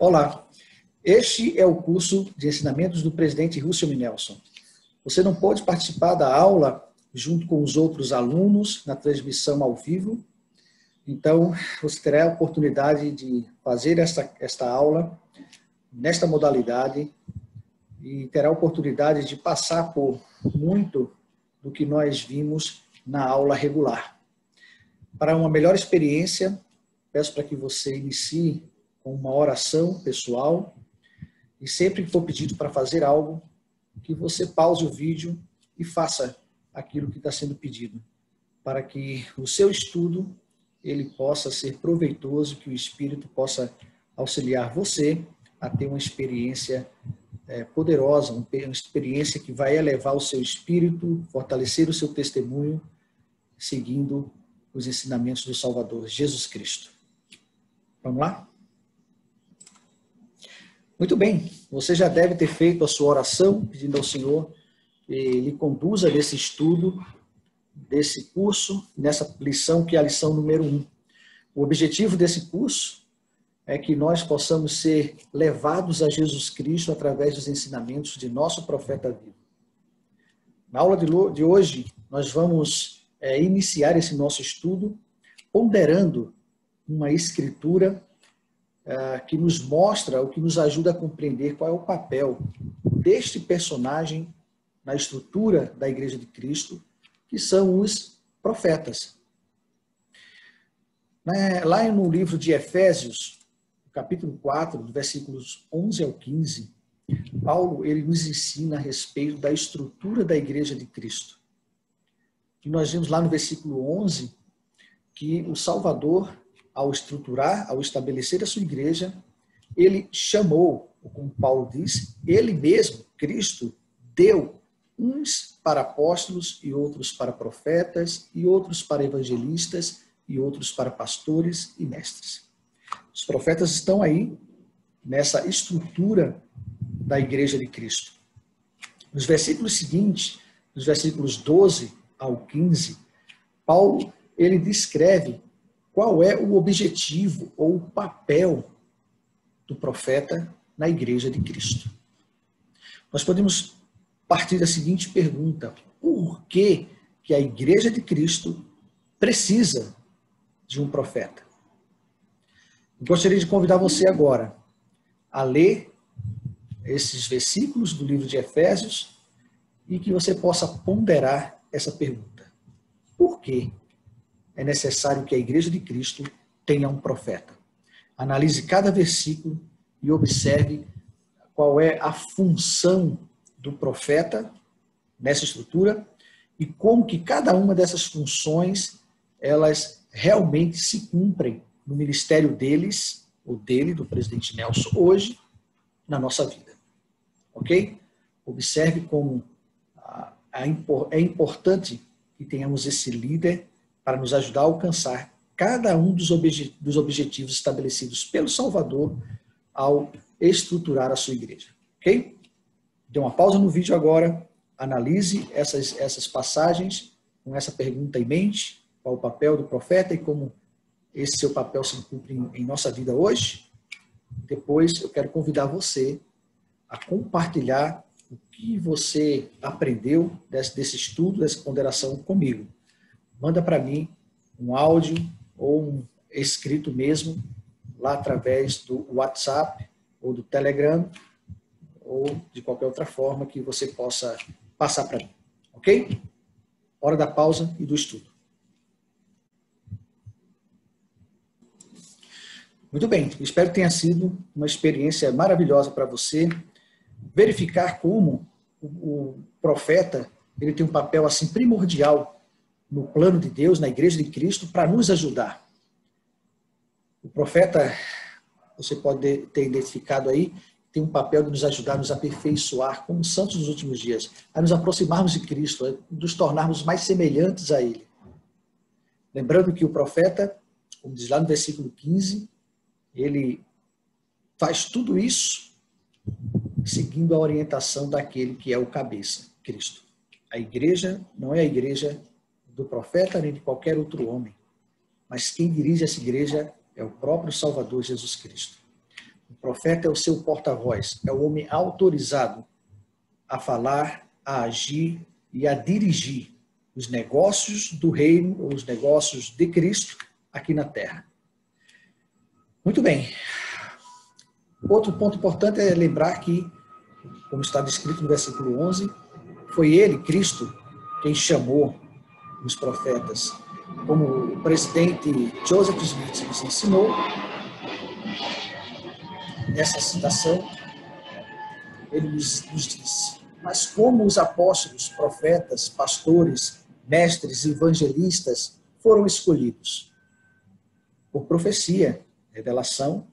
Olá, este é o curso de ensinamentos do presidente Russell M. Nelson. Você não pode participar da aula junto com os outros alunos na transmissão ao vivo, então você terá a oportunidade de fazer esta aula nesta modalidade e terá a oportunidade de passar por muito do que nós vimos na aula regular. Para uma melhor experiência, peço para que você inicie com uma oração pessoal e sempre que for pedido para fazer algo, que você pause o vídeo e faça aquilo que está sendo pedido, para que o seu estudo ele possa ser proveitoso, que o Espírito possa auxiliar você a ter uma experiência poderosa, uma experiência que vai elevar o seu espírito, fortalecer o seu testemunho, seguindo os ensinamentos do Salvador, Jesus Cristo. Vamos lá? Muito bem, você já deve ter feito a sua oração, pedindo ao Senhor que lhe conduza nesse estudo, desse curso, nessa lição que é a lição número 1. O objetivo desse curso é que nós possamos ser levados a Jesus Cristo através dos ensinamentos de nosso profeta vivo. Na aula de hoje, nós vamos iniciar esse nosso estudo ponderando uma escritura que nos mostra, ou que nos ajuda a compreender qual é o papel deste personagem na estrutura da Igreja de Cristo, que são os profetas. Lá no livro de Efésios, capítulo 4, versículos 11 ao 15, Paulo ele nos ensina a respeito da estrutura da Igreja de Cristo. E nós vimos lá no versículo 11 que o Salvador, ao estruturar, ao estabelecer a sua igreja, ele chamou, como Paulo diz, ele mesmo, Cristo, deu uns para apóstolos e outros para profetas e outros para evangelistas e outros para pastores e mestres. Os profetas estão aí nessa estrutura da igreja de Cristo. Nos versículos seguintes, nos versículos 12 ao 15, Paulo ele descreve qual é o objetivo ou o papel do profeta na Igreja de Cristo. Nós podemos partir da seguinte pergunta: por que a Igreja de Cristo precisa de um profeta? Eu gostaria de convidar você agora a ler esses versículos do livro de Efésios e que você possa ponderar essa pergunta: por que é necessário que a Igreja de Cristo tenha um profeta? Analise cada versículo e observe qual é a função do profeta nessa estrutura e como que cada uma dessas funções, elas realmente se cumprem no ministério deles, ou dele, do presidente Nelson, hoje, na nossa vida. Ok? Observe como é importante que tenhamos esse líder para nos ajudar a alcançar cada um dos objetivos estabelecidos pelo Salvador ao estruturar a sua igreja. Ok? Dê uma pausa no vídeo agora, analise essas passagens com essa pergunta em mente: qual o papel do profeta e como esse seu papel se cumpre em nossa vida hoje. Depois eu quero convidar você a compartilhar o que você aprendeu desse estudo, dessa ponderação comigo. Manda para mim um áudio ou um escrito mesmo, lá através do WhatsApp ou do Telegram, ou de qualquer outra forma que você possa passar para mim. Ok? Hora da pausa e do estudo. Muito bem, espero que tenha sido uma experiência maravilhosa para você verificar como o profeta ele tem um papel assim primordial no plano de Deus, na Igreja de Cristo, para nos ajudar. O profeta, você pode ter identificado aí, tem um papel de nos ajudar a nos aperfeiçoar como santos nos últimos dias, a nos aproximarmos de Cristo, a nos tornarmos mais semelhantes a Ele. Lembrando que o profeta, como diz lá no versículo 15, ele faz tudo isso seguindo a orientação daquele que é o cabeça, Cristo. A igreja não é a igreja do profeta nem de qualquer outro homem, mas quem dirige essa igreja é o próprio Salvador Jesus Cristo. profeta é o seu porta-voz, é o homem autorizado a falar, a agir e a dirigir os negócios do reino, ou os negócios de Cristo aqui na terra. Muito bem. Outro ponto importante é lembrar que, como está descrito no versículo 11, foi ele, Cristo, quem chamou os profetas. Como o presidente Joseph Smith nos ensinou, nessa citação, ele nos disse: mas como os apóstolos, profetas, pastores, mestres e evangelistas foram escolhidos? Por profecia, revelação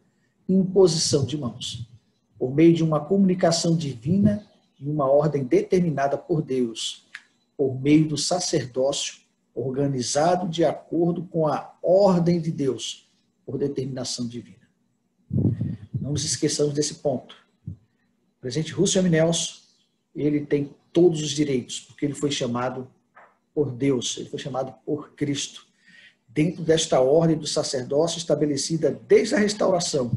e imposição de mãos, por meio de uma comunicação divina e uma ordem determinada por Deus, por meio do sacerdócio organizado de acordo com a ordem de Deus, por determinação divina. Não nos esqueçamos desse ponto. O presidente Russell M. Nelson, ele tem todos os direitos, porque ele foi chamado por Deus, ele foi chamado por Cristo, dentro desta ordem do sacerdócio estabelecida desde a restauração,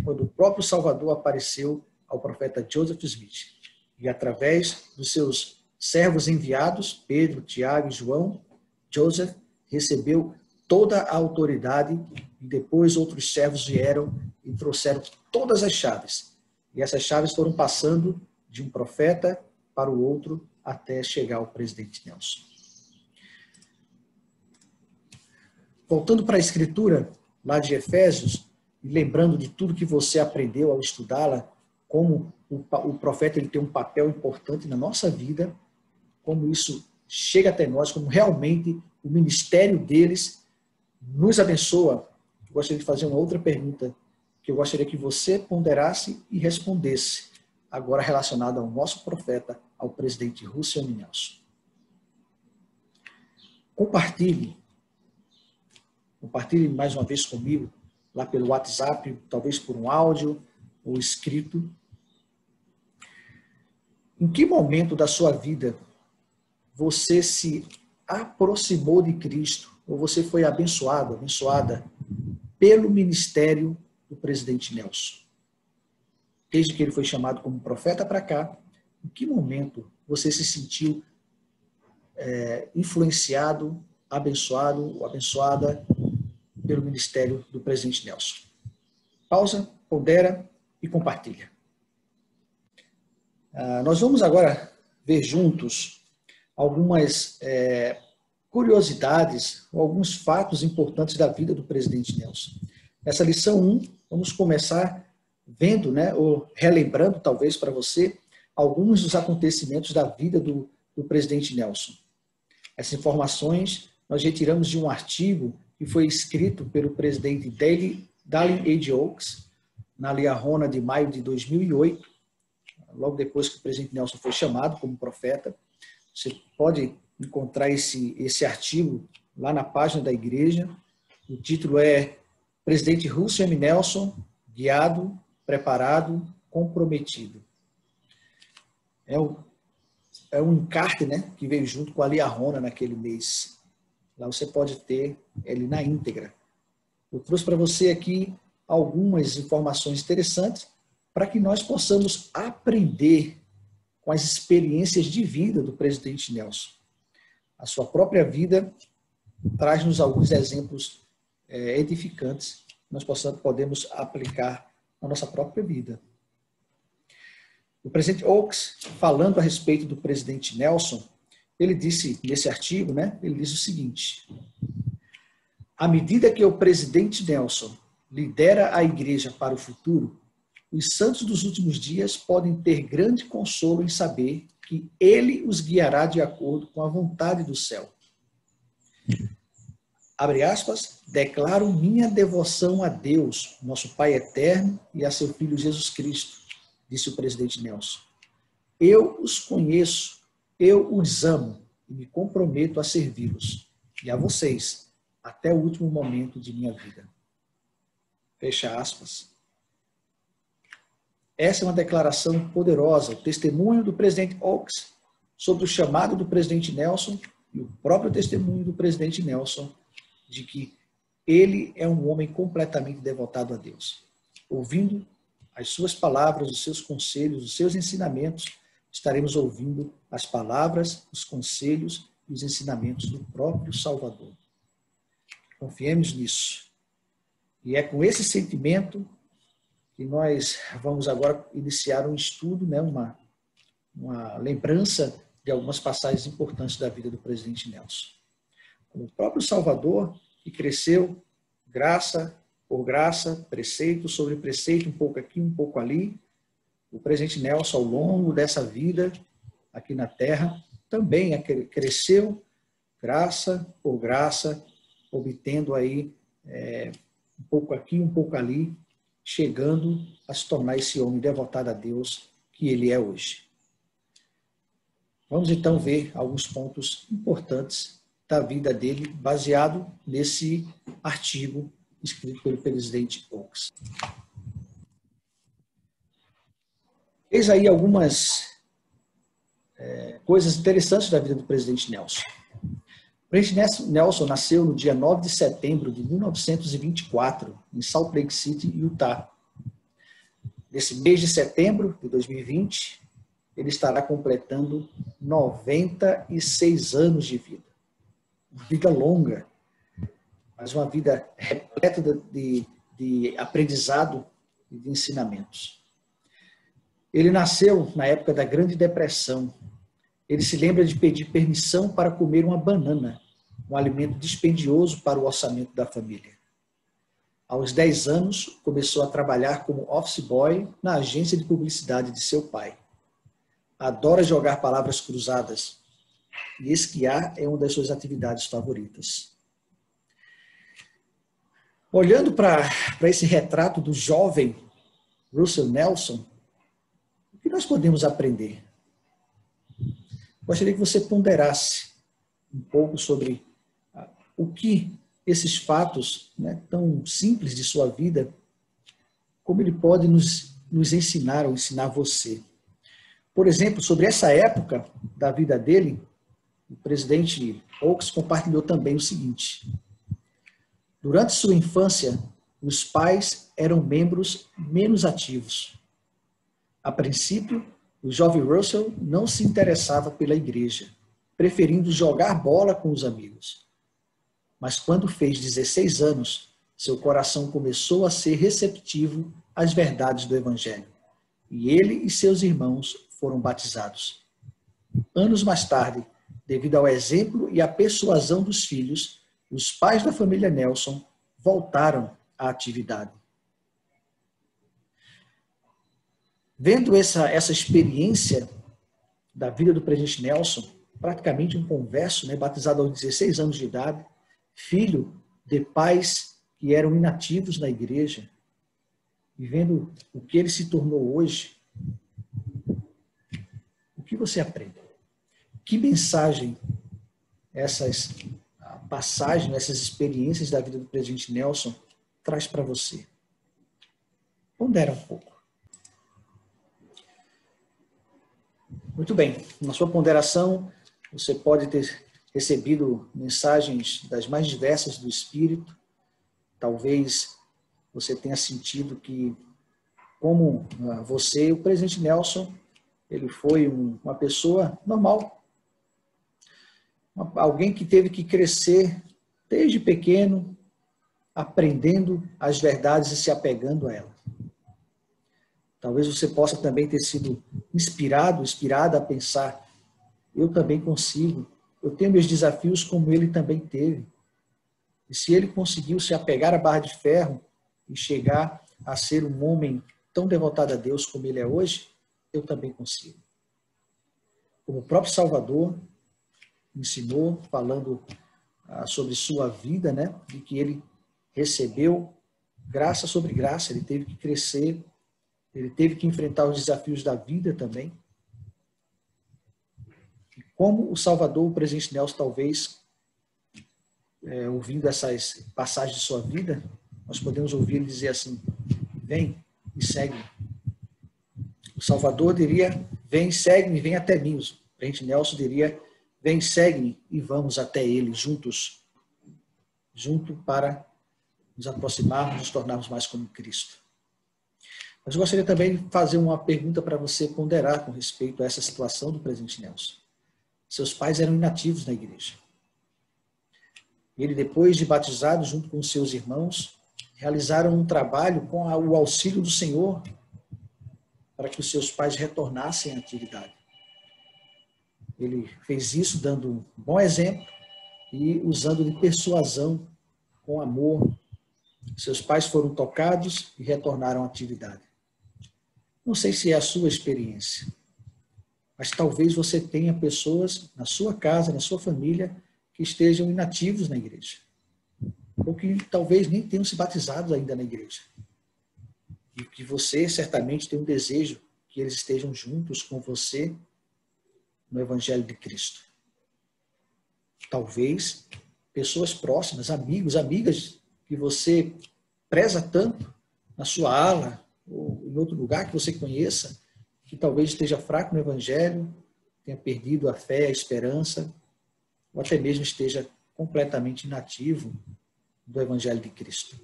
quando o próprio Salvador apareceu ao profeta Joseph Smith. E através dos seus servos enviados, Pedro, Tiago e João, Joseph recebeu toda a autoridade e depois outros servos vieram e trouxeram todas as chaves. E essas chaves foram passando de um profeta para o outro até chegar ao presidente Nelson. Voltando para a escritura, lá de Efésios, e lembrando de tudo que você aprendeu ao estudá-la, como o profeta ele tem um papel importante na nossa vida, como isso chega até nós, como realmente o ministério deles nos abençoa. Eu gostaria de fazer uma outra pergunta, que eu gostaria que você ponderasse e respondesse, agora relacionada ao nosso profeta, ao presidente Russell M. Nelson. Compartilhe mais uma vez comigo, lá pelo WhatsApp, talvez por um áudio ou escrito. Em que momento da sua vida você se aproximou de Cristo, ou você foi abençoado, abençoada pelo ministério do presidente Nelson? Desde que ele foi chamado como profeta para cá, em que momento você se sentiu influenciado, abençoado ou abençoada pelo ministério do presidente Nelson? Pausa, pondera e compartilha. Nós vamos agora ver juntos algumas curiosidades, ou alguns fatos importantes da vida do presidente Nelson. Nessa lição 1, vamos começar vendo, ou relembrando, talvez para você, alguns dos acontecimentos da vida do presidente Nelson. Essas informações nós retiramos de um artigo que foi escrito pelo presidente Dallin H. Oaks, na Liahona de maio de 2008, logo depois que o presidente Nelson foi chamado como profeta. Você pode encontrar esse artigo lá na página da igreja. O título é Presidente Russell M. Nelson, guiado, preparado, comprometido. É um encarte, que veio junto com a Liahona naquele mês. Lá você pode ter ele na íntegra. Eu trouxe para você aqui algumas informações interessantes para que nós possamos aprender com as experiências de vida do presidente Nelson. A sua própria vida traz-nos alguns exemplos edificantes que nós podemos aplicar na nossa própria vida. O presidente Oaks, falando a respeito do presidente Nelson, ele disse nesse artigo, ele diz o seguinte: à medida que o presidente Nelson lidera a igreja para o futuro, os santos dos últimos dias podem ter grande consolo em saber que ele os guiará de acordo com a vontade do céu. Abre aspas, declaro minha devoção a Deus, nosso Pai eterno, e a seu Filho Jesus Cristo, disse o presidente Nelson. Eu os conheço, eu os amo e me comprometo a servi-los e a vocês até o último momento de minha vida. Fecha aspas. Essa é uma declaração poderosa, o testemunho do presidente Oaks sobre o chamado do presidente Nelson e o próprio testemunho do presidente Nelson de que ele é um homem completamente devotado a Deus. Ouvindo as suas palavras, os seus conselhos, os seus ensinamentos, estaremos ouvindo as palavras, os conselhos e os ensinamentos do próprio Salvador. Confiemos nisso. E é com esse sentimento que nós vamos agora iniciar um estudo, né, uma lembrança de algumas passagens importantes da vida do presidente Nelson. O próprio Salvador, que cresceu graça por graça, preceito sobre preceito, um pouco aqui, um pouco ali, o presidente Nelson, ao longo dessa vida aqui na Terra, também cresceu graça por graça, obtendo aí um pouco aqui, um pouco ali, chegando a se tornar esse homem devotado a Deus que ele é hoje. Vamos então ver alguns pontos importantes da vida dele, baseado nesse artigo escrito pelo presidente Oaks. Eis aí algumas coisas interessantes da vida do presidente Nelson. O presidente Nelson nasceu no dia 9 de setembro de 1924, em Salt Lake City, Utah. Nesse mês de setembro de 2020, ele estará completando 96 anos de vida. Uma vida longa, mas uma vida repleta de aprendizado e de ensinamentos. Ele nasceu na época da Grande Depressão. Ele se lembra de pedir permissão para comer uma banana, um alimento dispendioso para o orçamento da família. Aos 10 anos, começou a trabalhar como office boy na agência de publicidade de seu pai. Adora jogar palavras cruzadas e esquiar é uma das suas atividades favoritas. Olhando para esse retrato do jovem Russell Nelson, o que nós podemos aprender? Gostaria que você ponderasse um pouco sobre o que esses fatos, né, tão simples de sua vida, como ele pode nos ensinar ou ensinar você. Por exemplo, sobre essa época da vida dele, o presidente Oaks compartilhou também o seguinte: durante sua infância, os pais eram membros menos ativos. A princípio, o jovem Russell não se interessava pela igreja, preferindo jogar bola com os amigos. Mas quando fez 16 anos, seu coração começou a ser receptivo às verdades do Evangelho. E ele e seus irmãos foram batizados. Anos mais tarde, devido ao exemplo e à persuasão dos filhos, os pais da família Nelson voltaram à atividade. Vendo essa experiência da vida do presidente Nelson, praticamente um converso, né, batizado aos 16 anos de idade, filho de pais que eram inativos na igreja, e vendo o que ele se tornou hoje, o que você aprende? Que mensagem essas passagens, essas experiências da vida do presidente Nelson traz para você? Pondera um pouco. Muito bem, na sua ponderação, você pode ter recebido mensagens das mais diversas do Espírito. Talvez você tenha sentido que, como você, o presidente Nelson, ele foi uma pessoa normal. Alguém que teve que crescer desde pequeno, aprendendo as verdades e se apegando a elas. Talvez você possa também ter sido inspirada a pensar: eu também consigo, eu tenho meus desafios como ele também teve. E se ele conseguiu se apegar à barra de ferro e chegar a ser um homem tão devotado a Deus como ele é hoje, eu também consigo. Como o próprio Salvador ensinou, falando sobre sua vida, né, de que ele recebeu graça sobre graça, ele teve que crescer, ele teve que enfrentar os desafios da vida também. E como o Salvador, o presidente Nelson, talvez, ouvindo essas passagens de sua vida, nós podemos ouvir ele dizer assim: vem e segue-me. O Salvador diria: vem, segue-me, vem até mim. O presidente Nelson diria: vem, segue-me e vamos até ele juntos, junto para nos aproximarmos, nos tornarmos mais como Cristo. Mas eu gostaria também de fazer uma pergunta para você ponderar com respeito a essa situação do presidente Nelson. Seus pais eram inativos na igreja. Ele, depois de batizado, junto com seus irmãos, realizaram um trabalho com o auxílio do Senhor para que os seus pais retornassem à atividade. Ele fez isso dando um bom exemplo e usando de persuasão, com amor. Seus pais foram tocados e retornaram à atividade. Não sei se é a sua experiência, mas talvez você tenha pessoas na sua casa, na sua família, que estejam inativos na igreja. Ou que talvez nem tenham se batizado ainda na igreja. E que você certamente tem um desejo que eles estejam juntos com você no Evangelho de Cristo. Talvez pessoas próximas, amigos, amigas que você preza tanto na sua ala ou em outro lugar que você conheça, que talvez esteja fraco no Evangelho, tenha perdido a fé, a esperança, ou até mesmo esteja completamente inativo do Evangelho de Cristo.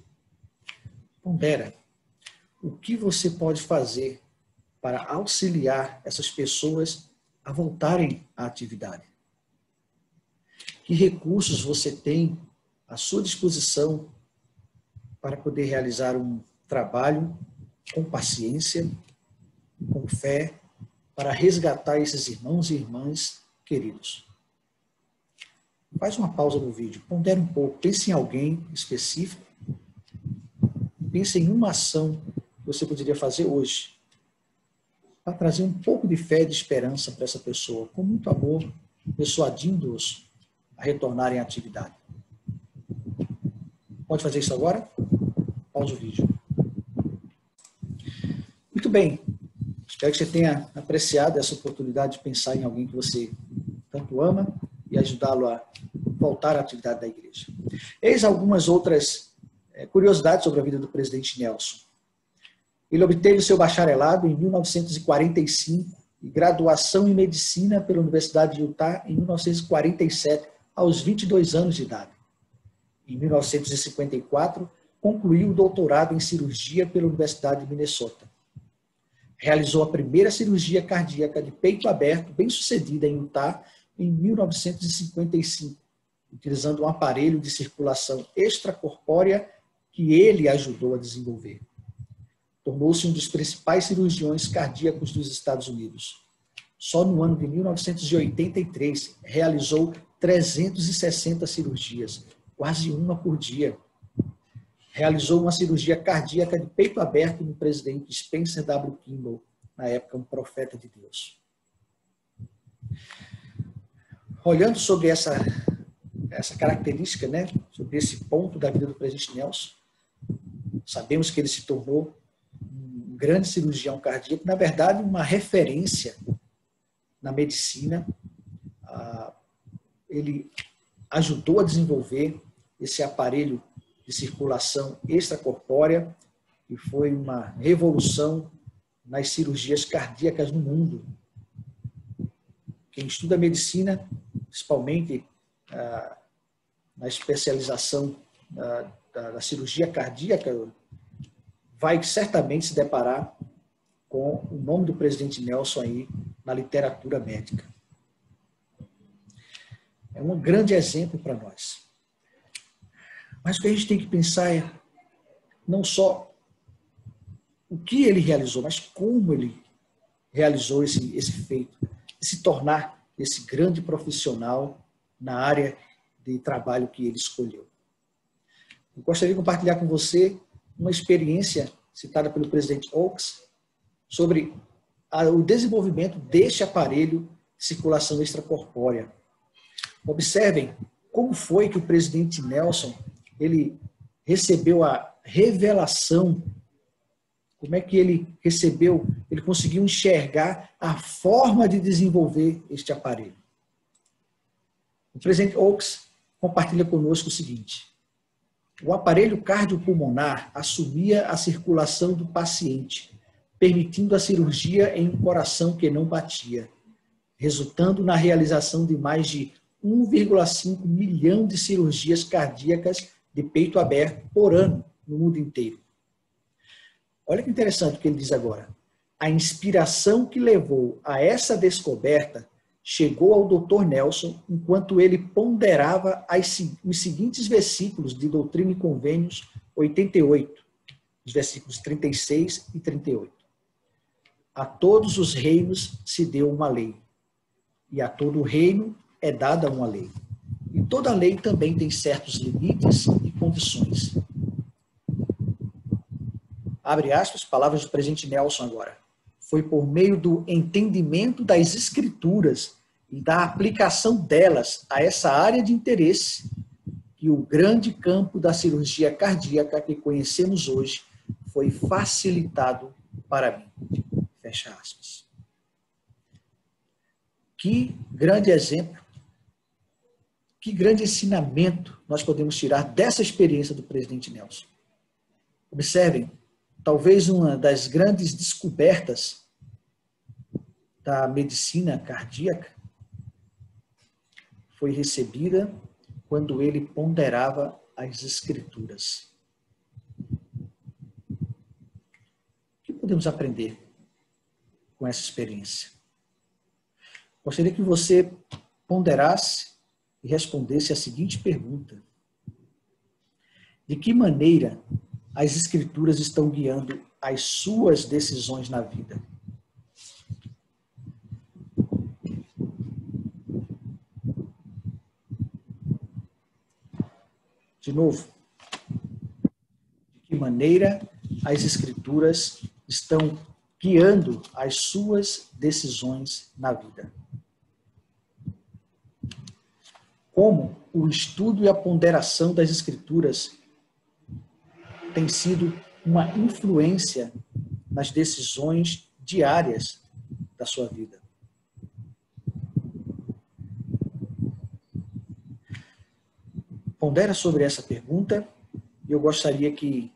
Pondera, o que você pode fazer para auxiliar essas pessoas a voltarem à atividade? Que recursos você tem à sua disposição para poder realizar um trabalho com paciência, com fé, para resgatar esses irmãos e irmãs queridos? Faz uma pausa no vídeo, pondera um pouco, pense em alguém específico, pense em uma ação que você poderia fazer hoje para trazer um pouco de fé e de esperança para essa pessoa, com muito amor, persuadindo-os a retornarem à atividade. Pode fazer isso agora? Pausa o vídeo. Muito bem. Espero que você tenha apreciado essa oportunidade de pensar em alguém que você tanto ama e ajudá-lo a voltar à atividade da igreja. Eis algumas outras curiosidades sobre a vida do presidente Nelson. Ele obteve o seu bacharelado em 1945 e graduação em medicina pela Universidade de Utah em 1947, aos 22 anos de idade. Em 1954, concluiu o doutorado em cirurgia pela Universidade de Minnesota. Realizou a primeira cirurgia cardíaca de peito aberto, bem-sucedida em Utah, em 1955, utilizando um aparelho de circulação extracorpórea que ele ajudou a desenvolver. Tornou-se um dos principais cirurgiões cardíacos dos Estados Unidos. Só no ano de 1983, realizou 360 cirurgias, quase uma por dia. Realizou uma cirurgia cardíaca de peito aberto no presidente Spencer W. Kimball, na época um profeta de Deus. Olhando sobre essa característica, né, sobre esse ponto da vida do presidente Nelson, sabemos que ele se tornou um grande cirurgião cardíaco, na verdade, uma referência na medicina. Ele ajudou a desenvolver esse aparelho de circulação extracorpórea, que foi uma revolução nas cirurgias cardíacas no mundo. Quem estuda medicina, principalmente na especialização da cirurgia cardíaca, vai certamente se deparar com o nome do presidente Nelson aí na literatura médica. É um grande exemplo para nós. Mas o que a gente tem que pensar é não só o que ele realizou, mas como ele realizou esse feito, de se tornar esse grande profissional na área de trabalho que ele escolheu. Eu gostaria de compartilhar com você uma experiência citada pelo presidente Oaks sobre o desenvolvimento deste aparelho de circulação extracorpórea. Observem como foi que o presidente Nelson ele recebeu a revelação, como é que ele recebeu, ele conseguiu enxergar a forma de desenvolver este aparelho. O presidente Oaks compartilha conosco o seguinte: o aparelho cardiopulmonar assumia a circulação do paciente, permitindo a cirurgia em um coração que não batia, resultando na realização de mais de 1,5 milhão de cirurgias cardíacas de peito aberto por ano no mundo inteiro. Olha que interessante o que ele diz agora. A inspiração que levou a essa descoberta chegou ao Dr. Nelson enquanto ele ponderava os seguintes versículos de Doutrina e Convênios 88, os versículos 36 e 38. A todos os reinos se deu uma lei, e a todo reino é dada uma lei. E toda lei também tem certos limites e condições. Abre aspas, palavras do presidente Nelson agora. Foi por meio do entendimento das escrituras e da aplicação delas a essa área de interesse que o grande campo da cirurgia cardíaca que conhecemos hoje foi facilitado para mim. Fecha aspas. Que grande exemplo, que grande ensinamento nós podemos tirar dessa experiência do presidente Nelson. Observem, talvez uma das grandes descobertas da medicina cardíaca foi recebida quando ele ponderava as escrituras. O que podemos aprender com essa experiência? Gostaria que você ponderasse e respondesse a seguinte pergunta: de que maneira as escrituras estão guiando as suas decisões na vida? De novo, de que maneira as escrituras estão guiando as suas decisões na vida? Como o estudo e a ponderação das escrituras tem sido uma influência nas decisões diárias da sua vida? Pondera sobre essa pergunta e eu gostaria que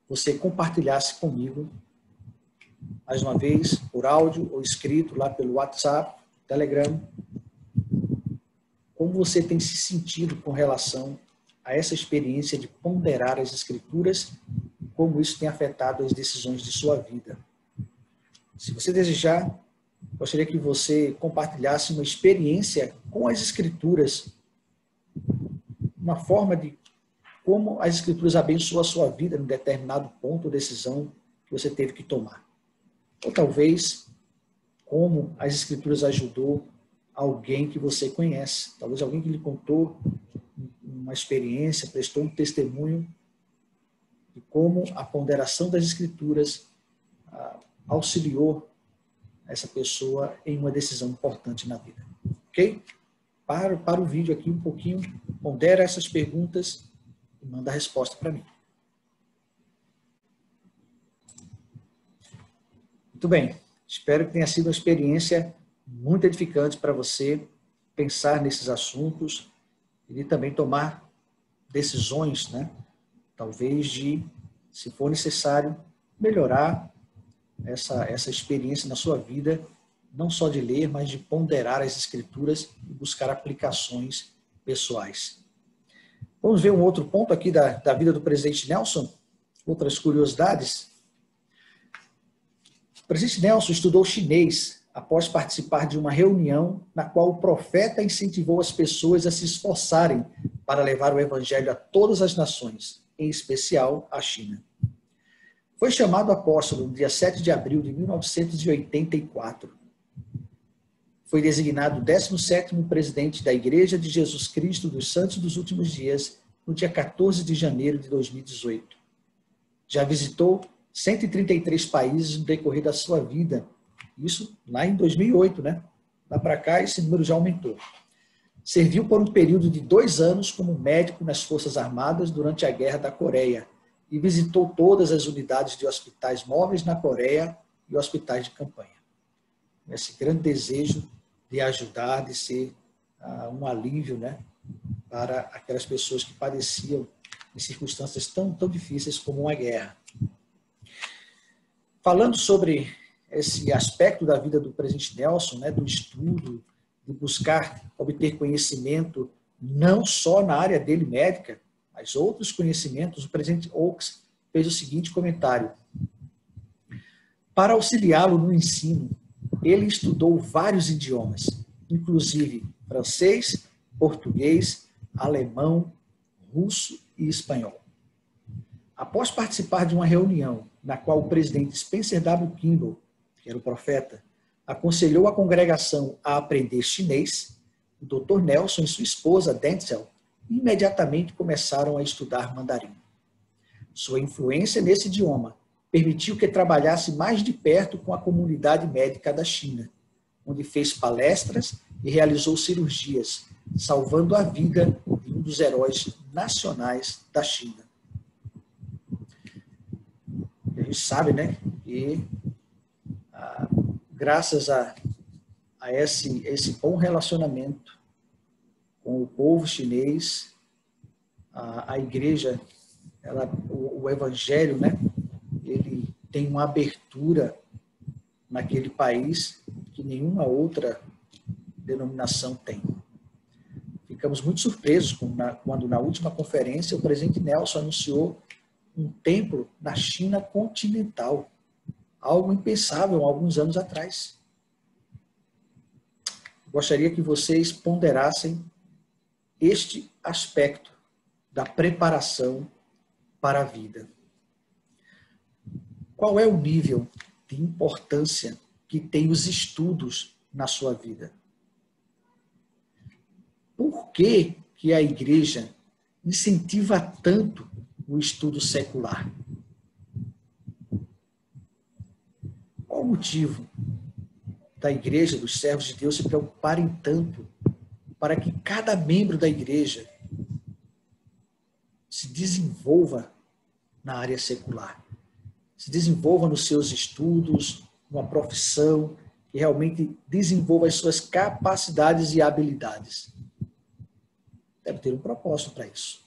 você compartilhasse comigo, mais uma vez, por áudio ou escrito lá pelo WhatsApp, Telegram, como você tem se sentido com relação a essa experiência de ponderar as escrituras e como isso tem afetado as decisões de sua vida. Se você desejar, gostaria que você compartilhasse uma experiência com as escrituras, uma forma de como as escrituras abençoam a sua vida em determinado ponto ou decisão que você teve que tomar. Ou talvez, como as escrituras ajudou alguém que você conhece. Talvez alguém que lhe contou uma experiência, prestou um testemunho de como a ponderação das escrituras auxiliou essa pessoa em uma decisão importante na vida. Ok? Para o vídeo aqui um pouquinho, pondera essas perguntas e manda a resposta para mim. Muito bem, espero que tenha sido uma experiência muito edificante para você pensar nesses assuntos e também tomar decisões, né? Talvez de, se for necessário, melhorar essa experiência na sua vida, não só de ler, mas de ponderar as escrituras e buscar aplicações pessoais. Vamos ver um outro ponto aqui da vida do presidente Nelson, outras curiosidades. O presidente Nelson estudou chinês após participar de uma reunião na qual o profeta incentivou as pessoas a se esforçarem para levar o evangelho a todas as nações, em especial à China. Foi chamado apóstolo no dia 7 de abril de 1984. Foi designado 17º presidente da Igreja de Jesus Cristo dos Santos dos Últimos Dias no dia 14 de janeiro de 2018. Já visitou 133 países no decorrer da sua vida. Isso lá em 2008, né? Lá para cá, esse número já aumentou. Serviu por um período de 2 anos como médico nas Forças Armadas durante a Guerra da Coreia e visitou todas as unidades de hospitais móveis na Coreia e hospitais de campanha. Esse grande desejo de ajudar, de ser um alívio, né, para aquelas pessoas que padeciam em circunstâncias tão difíceis como uma guerra. Falando sobre esse aspecto da vida do presidente Nelson, né, do estudo, de buscar obter conhecimento não só na área dele médica, mas outros conhecimentos, o presidente Oaks fez o seguinte comentário: Para auxiliá-lo no ensino, ele estudou vários idiomas, inclusive francês, português, alemão, russo e espanhol. Após participar de uma reunião na qual o presidente Spencer W. Kimball, que era o profeta, aconselhou a congregação a aprender chinês, o Dr. Nelson e sua esposa, Denzel, imediatamente começaram a estudar mandarim. Sua influência nesse idioma permitiu que trabalhasse mais de perto com a comunidade médica da China, onde fez palestras e realizou cirurgias, salvando a vida de um dos heróis nacionais da China. A gente sabe, né, que graças a esse bom relacionamento com o povo chinês, a igreja, o evangelho, né, ele tem uma abertura naquele país que nenhuma outra denominação tem. Ficamos muito surpresos quando na última conferência o presidente Nelson anunciou um templo na China continental, algo impensável há alguns anos atrás. Gostaria que vocês ponderassem este aspecto da preparação para a vida. Qual é o nível de importância que tem os estudos na sua vida? Por que a igreja incentiva tanto o estudo secular? Qual o motivo da igreja, dos servos de Deus, se preocuparem tanto para que cada membro da igreja se desenvolva na área secular, se desenvolva nos seus estudos, numa profissão, que realmente desenvolva as suas capacidades e habilidades? Deve ter um propósito para isso.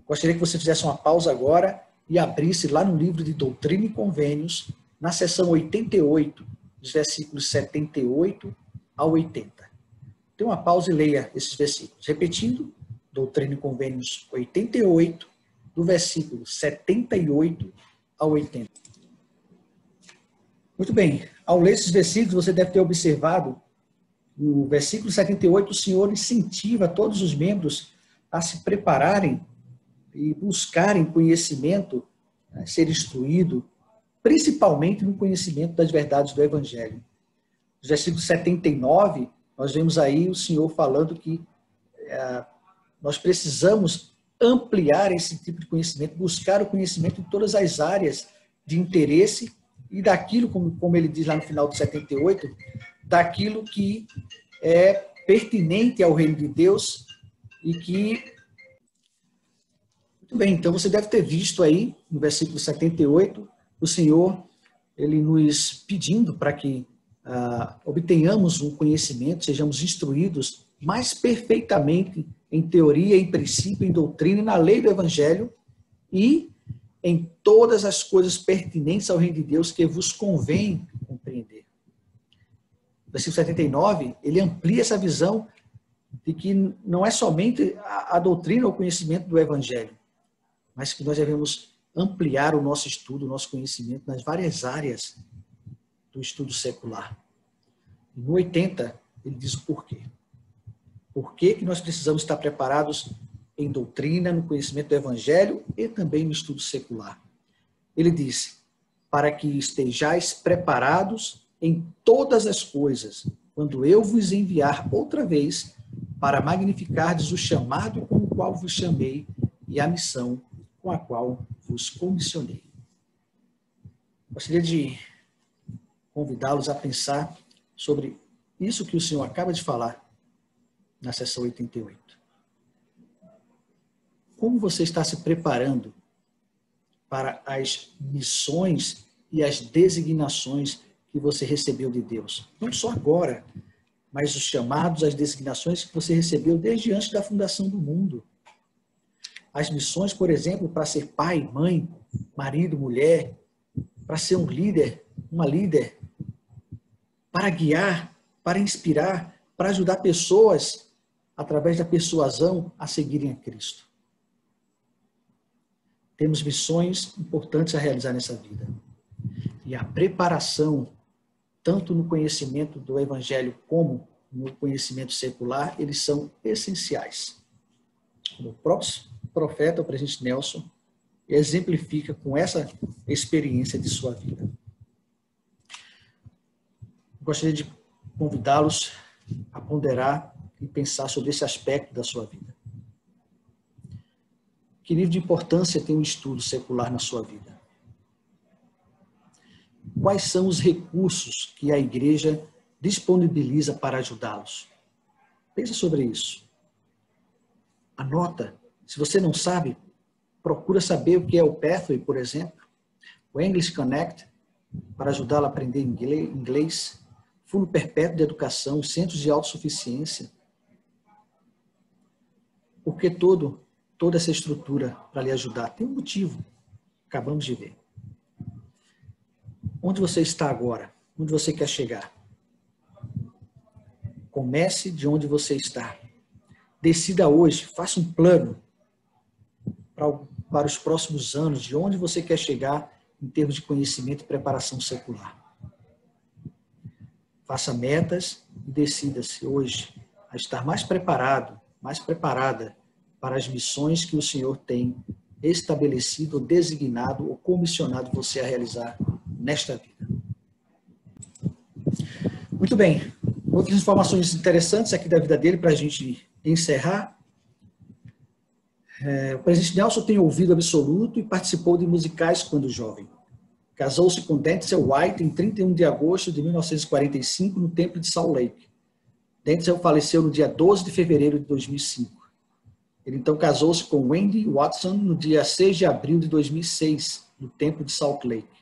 Gostaria que você fizesse uma pausa agora e abrisse lá no livro de Doutrina e Convênios, na seção 88, dos versículos 78 a 80. Tem uma pausa e leia esses versículos. Repetindo, Doutrina e Convênios 88, do versículo 78 a 80. Muito bem, ao ler esses versículos, você deve ter observado, no versículo 78, o Senhor incentiva todos os membros a se prepararem e buscarem conhecimento, ser instruído, principalmente no conhecimento das verdades do Evangelho. No versículo 79, nós vemos aí o Senhor falando que nós precisamos ampliar esse tipo de conhecimento, buscar o conhecimento em todas as áreas de interesse e daquilo, como ele diz lá no final do 78, daquilo que é pertinente ao reino de Deus e que... Muito bem, então você deve ter visto aí, no versículo 78, o Senhor, ele nos pedindo para que obtenhamos um conhecimento, sejamos instruídos mais perfeitamente em teoria, em princípio, em doutrina, na lei do Evangelho e em todas as coisas pertinentes ao reino de Deus que vos convém compreender. O versículo 79, ele amplia essa visão de que não é somente a doutrina ou o conhecimento do Evangelho, mas que nós devemos ampliar o nosso estudo, o nosso conhecimento nas várias áreas do estudo secular. E no 80, ele diz o porquê. Por que nós precisamos estar preparados em doutrina, no conhecimento do Evangelho e também no estudo secular. Ele diz, para que estejais preparados em todas as coisas, quando eu vos enviar outra vez, para magnificardes o chamado com o qual vos chamei e a missão com a qual vos comissionei. Gostaria de convidá-los a pensar sobre isso que o Senhor acaba de falar na seção 88. Como você está se preparando para as missões e as designações que você recebeu de Deus? Não só agora, mas os chamados, as designações que você recebeu desde antes da fundação do mundo. As missões, por exemplo, para ser pai, mãe, marido, mulher, para ser um líder, uma líder, para guiar, para inspirar, para ajudar pessoas, através da persuasão, a seguirem a Cristo. Temos missões importantes a realizar nessa vida. e a preparação, tanto no conhecimento do Evangelho como no conhecimento secular, eles são essenciais. O próprio profeta, o presidente Nelson, exemplifica com essa experiência de sua vida. Gostaria de convidá-los a ponderar e pensar sobre esse aspecto da sua vida. Que nível de importância tem um estudo secular na sua vida? Quais são os recursos que a igreja disponibiliza para ajudá-los? Pensa sobre isso. Anota. Se você não sabe, procura saber o que é o Pathway, por exemplo, o English Connect, para ajudá-lo a aprender inglês, Fundo Perpétuo de Educação, Centros de Autossuficiência. Porque toda essa estrutura para lhe ajudar tem um motivo. Acabamos de ver. Onde você está agora? Onde você quer chegar? Comece de onde você está. Decida hoje, faça um plano para os próximos anos, de onde você quer chegar em termos de conhecimento e preparação secular. Faça metas e decida-se hoje a estar mais preparado, mais preparada para as missões que o Senhor tem estabelecido, ou designado, ou comissionado você a realizar nesta vida. Muito bem. Outras informações interessantes aqui da vida dele para a gente encerrar. O presidente Nelson tem ouvido absoluto e participou de musicais quando jovem. Casou-se com Denzel White em 31 de agosto de 1945 no Templo de Salt Lake. Denzel faleceu no dia 12 de fevereiro de 2005. Ele então casou-se com Wendy Watson no dia 6 de abril de 2006, no Templo de Salt Lake.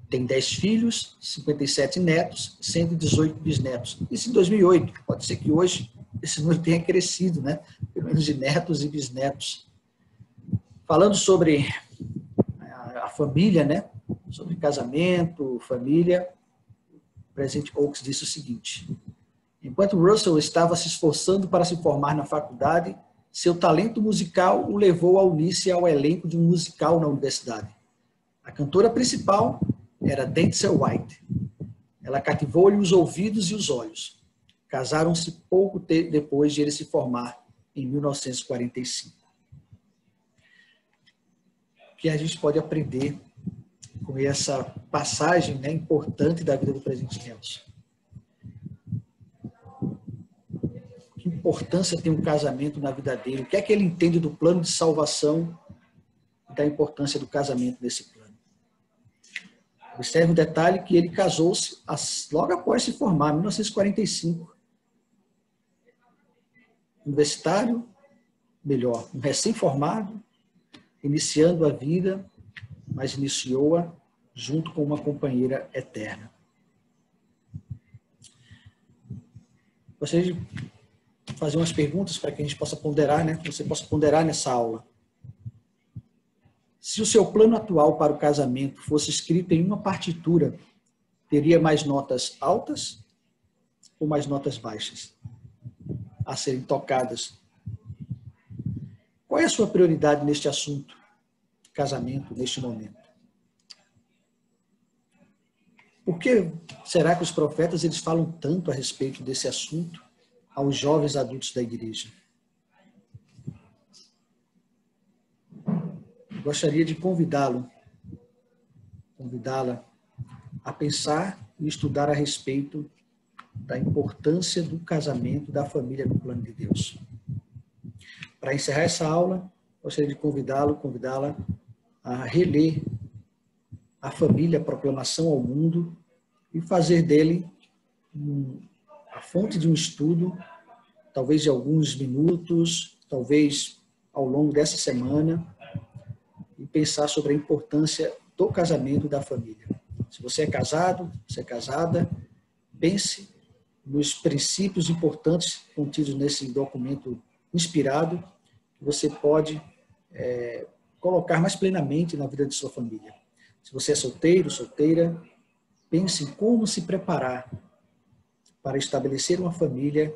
Tem 10 filhos, 57 netos, 118 bisnetos. Isso em 2008. Pode ser que hoje esse número tenha crescido, né? Pelo menos de netos e bisnetos. Falando sobre a família, né? Sobre casamento, família, o presidente Oaks disse o seguinte: enquanto Russell estava se esforçando para se formar na faculdade, seu talento musical o levou a unir-se ao elenco de um musical na universidade. A cantora principal era Denzel White. Ela cativou-lhe os ouvidos e os olhos. Casaram-se pouco depois de ele se formar, em 1945. O que a gente pode aprender com essa passagem, né, importante da vida do presidente Nelson? Que importância tem um casamento na vida dele? O que é que ele entende do plano de salvação e da importância do casamento nesse plano? Observe um detalhe que ele casou-se logo após se formar, em 1945. Universitário, melhor, um recém-formado, iniciando a vida, mas iniciou-a junto com uma companheira eterna. Gostaria de fazer umas perguntas para que a gente possa ponderar, né? Que você possa ponderar nessa aula. Se o seu plano atual para o casamento fosse escrito em uma partitura, teria mais notas altas ou mais notas baixas a serem tocadas? Qual é a sua prioridade neste assunto, casamento, neste momento? Por que será que os profetas eles falam tanto a respeito desse assunto aos jovens adultos da igreja? Gostaria de convidá-la a pensar e estudar a respeito da importância do casamento, da família no plano de Deus. Para encerrar essa aula, gostaria de convidá-la a reler a família, a proclamação ao mundo e fazer dele a fonte de um estudo, talvez de alguns minutos, talvez ao longo dessa semana, e pensar sobre a importância do casamento e da família. Se você é casado, se é casada, pense nos princípios importantes contidos nesse documento inspirado, que você pode colocar mais plenamente na vida de sua família. Se você é solteiro, solteira, pense em como se preparar para estabelecer uma família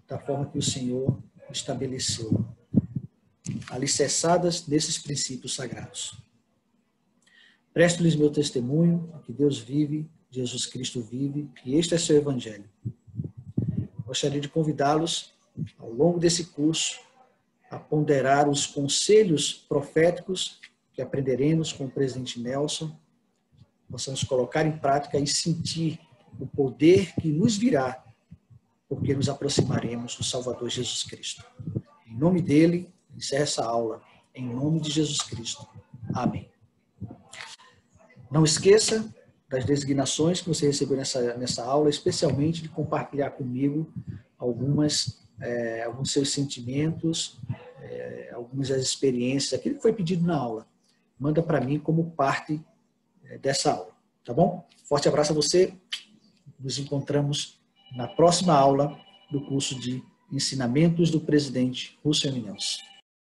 da forma que o Senhor estabeleceu, alicerçadas nesses princípios sagrados. Presto-lhes meu testemunho, que Deus vive, Jesus Cristo vive, e este é seu evangelho. Gostaria de convidá-los, ao longo desse curso, a ponderar os conselhos proféticos que aprenderemos com o presidente Nelson, possamos colocar em prática e sentir o poder que nos virá, porque nos aproximaremos do Salvador Jesus Cristo. Em nome dele, encerro essa aula. Em nome de Jesus Cristo. Amém. Não esqueça das designações que você recebeu nessa aula, especialmente de compartilhar comigo alguns seus sentimentos, algumas das experiências, aquilo que foi pedido na aula. Manda para mim como parte dessa aula, tá bom? Forte abraço a você. Nos encontramos na próxima aula do curso de Ensinamentos do Presidente Russell M. Nelson.